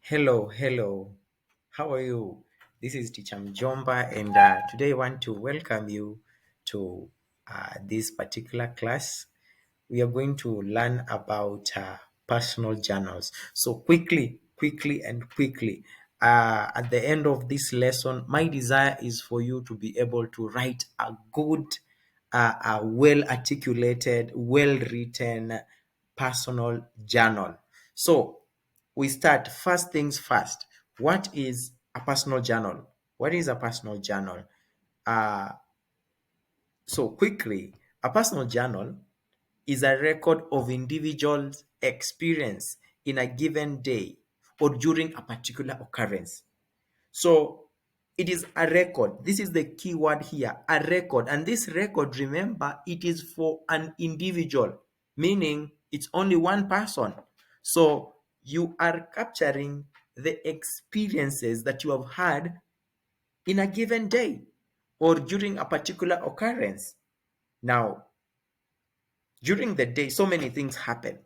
Hello. How are you? This is Teacher Mjomba, and today I want to welcome you to this particular class. We are going to learn about personal journals. So quickly, at the end of this lesson, my desire is for you to be able to write a good, well articulated, well written personal journal. So we start first things first. What is a personal journal? What is a personal journal? Uh, so quickly, a personal journal is a record of individuals' experience in a given day or during a particular occurrence. So it is a record. This is the key word here, a record. And this record, remember, it is for an individual, meaning it's only one person. So you are capturing the experiences that you have had in a given day or during a particular occurrence. Now, during the day, so many things happen.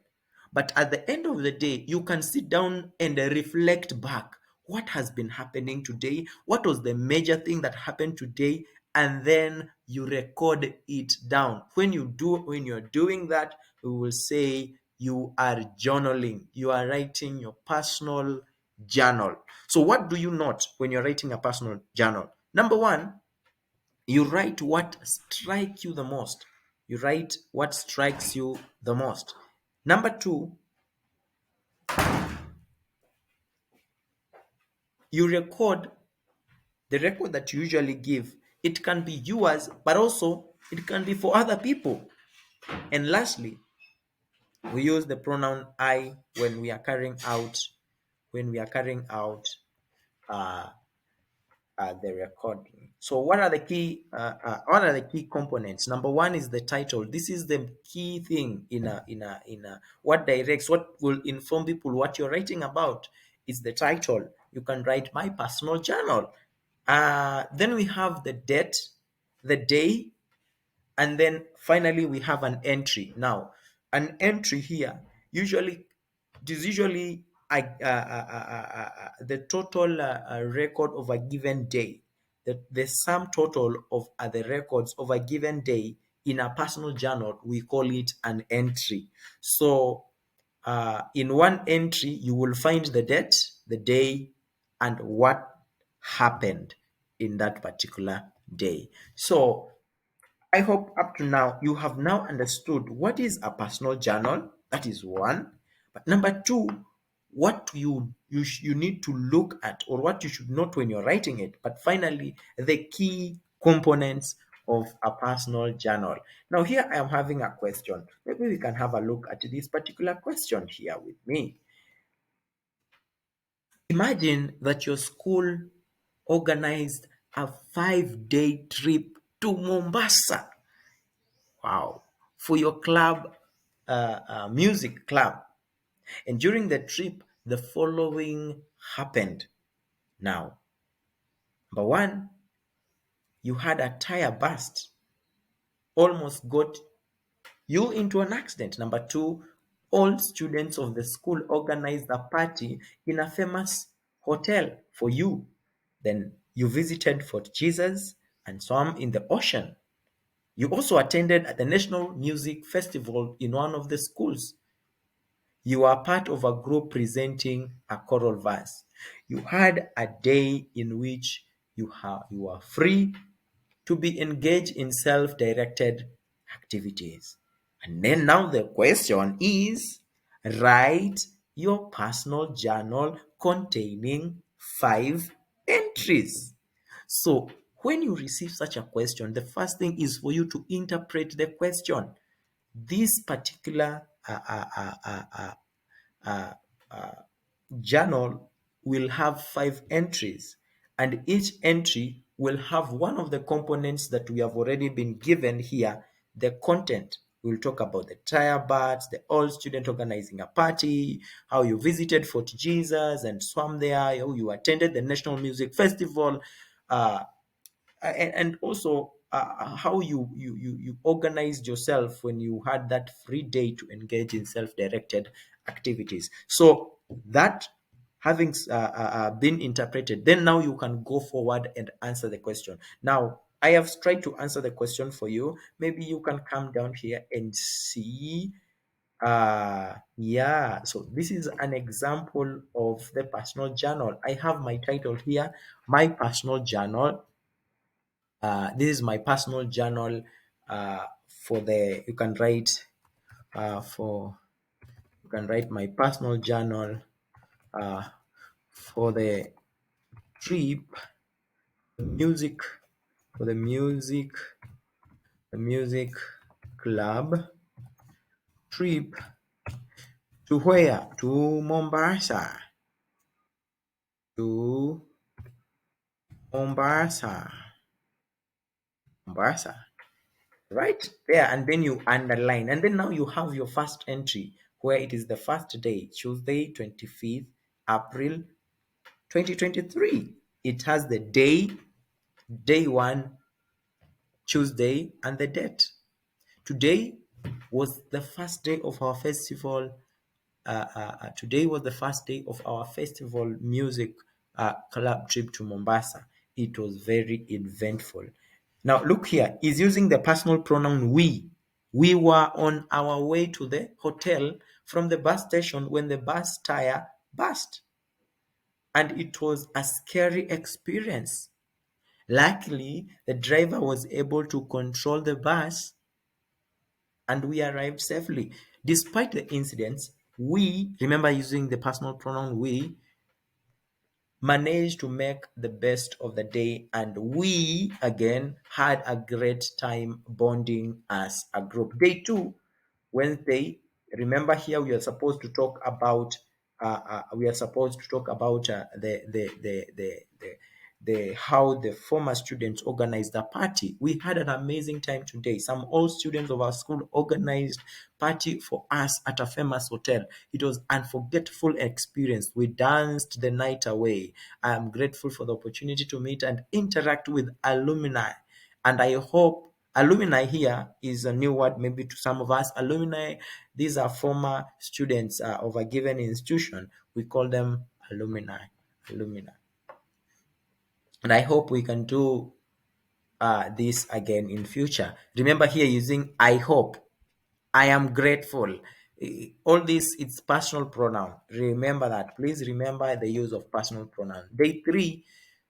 But at the end of the day, you can sit down and reflect back what has been happening today, what was the major thing that happened today, and then you record it down. When you're doing that, we will say you are journaling, you are writing your personal journal. So what do you note when you're writing a personal journal? Number one, you write what strikes you the most. You write what strikes you the most. Number two, you record the record that you usually give. It can be yours, but also it can be for other people. And lastly, we use the pronoun I when we are carrying out uh, the recording. So what are the key components? Number one is the title. This is the key thing in a what directs, what will inform people what you're writing about is the title. You can write my personal journal. Then we have the date, the day, and then finally we have an entry. Now an entry here usually it is usually the total record of a given day, the sum total of the records of a given day. In a personal journal we call it an entry. So in one entry you will find the date, the day, and what happened in that particular day. So I hope up to now you have now understood what is a personal journal. That is one. But number two, what you need to look at or what you should note when you're writing it. But finally, the key components of a personal journal. Now here I am having a question. Maybe we can have a look at this particular question here with me. Imagine that your school organized a 5-day trip to Mombasa. Wow. For your club, music club. And during the trip, the following happened. Now, number one, you had a tire burst, almost got you into an accident. Number two, all students of the school organized a party in a famous hotel for you. Then you visited Fort Jesus and swam in the ocean. You also attended at the National Music Festival in one of the schools. You are part of a group presenting a choral verse. You had a day in which you are free to be engaged in self-directed activities. And then now the question is write your personal journal containing 5 entries. So when you receive such a question, the first thing is for you to interpret the question. This particular journal will have 5 entries, and each entry will have one of the components that we have already been given here, the content. We'll talk about the tire bats, the all student organizing a party, how you visited Fort Jesus and swam there, how you attended the National Music Festival, uh, and also how you organized yourself when you had that free day to engage in self-directed activities. So that having been interpreted, then now you can go forward and answer the question. Now, I have tried to answer the question for you. Maybe you can come down here and see. Yeah, so this is an example of the personal journal. I have my title here, my personal journal. This is my personal journal. For the you can write for you can write my personal journal uh, for the trip, music, for the music club trip to where? To Mombasa. To Mombasa. Mombasa. Right there. And then you underline. And then now you have your first entry where it is the first day, Tuesday, 25th April 2023. It has the day one, Tuesday, and the date. Today was the first day of our festival. Today was the first day of our festival music club trip to Mombasa. It was very eventful. Now, look here, he's using the personal pronoun we. We were on our way to the hotel from the bus station when the bus tire burst, and it was a scary experience. Luckily, the driver was able to control the bus and we arrived safely. Despite the incidents, we, remember using the personal pronoun we, managed to make the best of the day, and we again had a great time bonding as a group. Day two, Wednesday. Remember here we are supposed to talk about the how the former students organized the party. We had an amazing time today. Some old students of our school organized party for us at a famous hotel. It was unforgettable experience. We danced the night away. I am grateful for the opportunity to meet and interact with alumni, and I hope alumni here is a new word maybe to some of us. Alumni, these are former students of a given institution. We call them alumni. Alumni. And I hope we can do this again in future. Remember here using I hope. I am grateful. All this, it's personal pronoun. Remember that. Please remember the use of personal pronoun. Day three,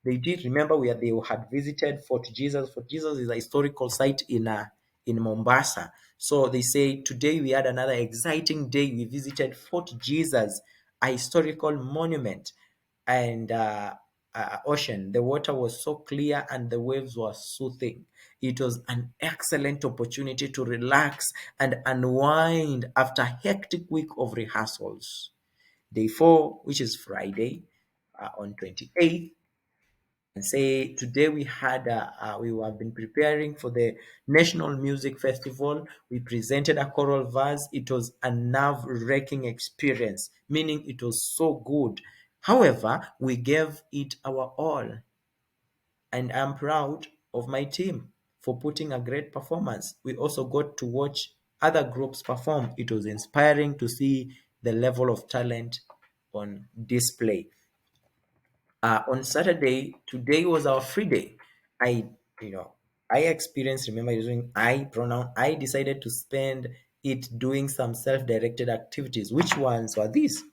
they did remember where they had visited Fort Jesus. Fort Jesus is a historical site in Mombasa. So they say today we had another exciting day. We visited Fort Jesus, a historical monument, and ocean. The water was so clear and the waves were soothing. It was an excellent opportunity to relax and unwind after a hectic week of rehearsals. Day four, which is Friday, on 28th, and say today we have been preparing for the National Music Festival. We presented a choral verse. It was a nerve-wracking experience, meaning it was so good. However, we gave it our all, and I'm proud of my team for putting a great performance. We also got to watch other groups perform. It was inspiring to see the level of talent on display. On Saturday, today was our free day. I, you know, I experienced, remember using I pronoun, I decided to spend it doing some self-directed activities. Which ones were these?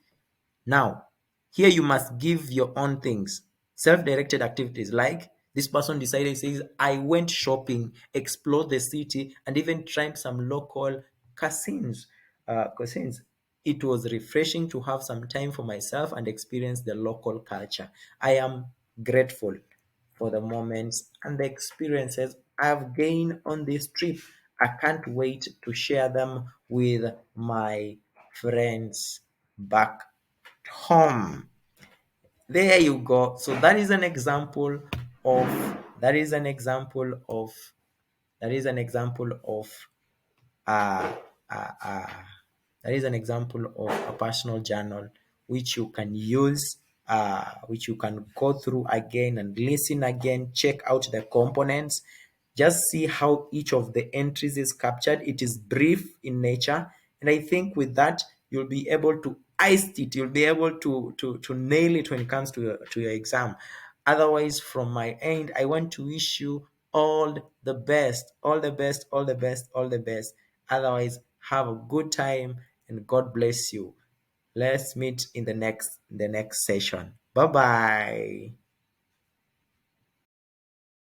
Now, here you must give your own things. Self-directed activities like this person decided, says, I went shopping, explored the city, and even tried some local cuisines. Cuisines. It was refreshing to have some time for myself and experience the local culture. I am grateful for the moments and the experiences I've gained on this trip. I can't wait to share them with my friends back home. There you go. So that is an example of that is an example of that is an example of uh, uh, uh, that is an example of a personal journal which you can use, which you can go through again and listen again, check out the components, just see how each of the entries is captured. It is brief in nature, and I think with that you'll be able to iced it, you'll be able to nail it when it comes to your exam. Otherwise, from my end, I want to wish you all the best, all the best, all the best, all the best. Otherwise, have a good time and God bless you. Let's meet in the next session. Bye bye.